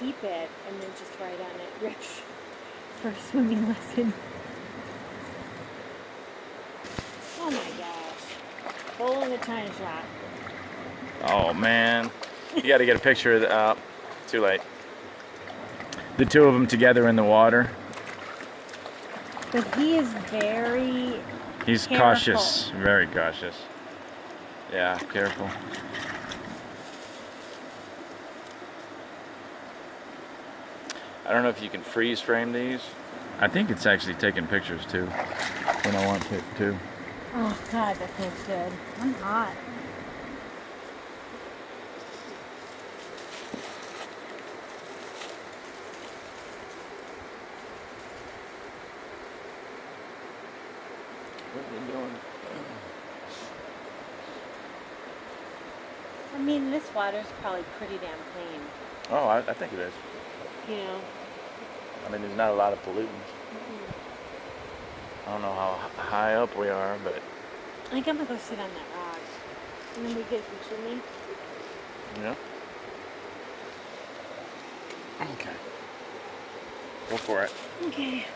keep it and then just write on it, Rick's first swimming lesson. Oh my gosh. Hole in the china shop. Oh man, you got to get a picture of the. Too late. The two of them together in the water. But he is very He's careful. cautious, very cautious. Yeah, careful. I don't know if you can freeze frame these. I think it's actually taking pictures too, when I want it to. Oh God, that feels good. I'm hot. What are you doing? I mean, this water's probably pretty damn clean. Oh, I think it is. You know. I mean, there's not a lot of pollutants. I don't know how high up we are, but I think I'm gonna go sit on that rock, and then we get a picture of me. yeah. Okay. Go for it. Okay.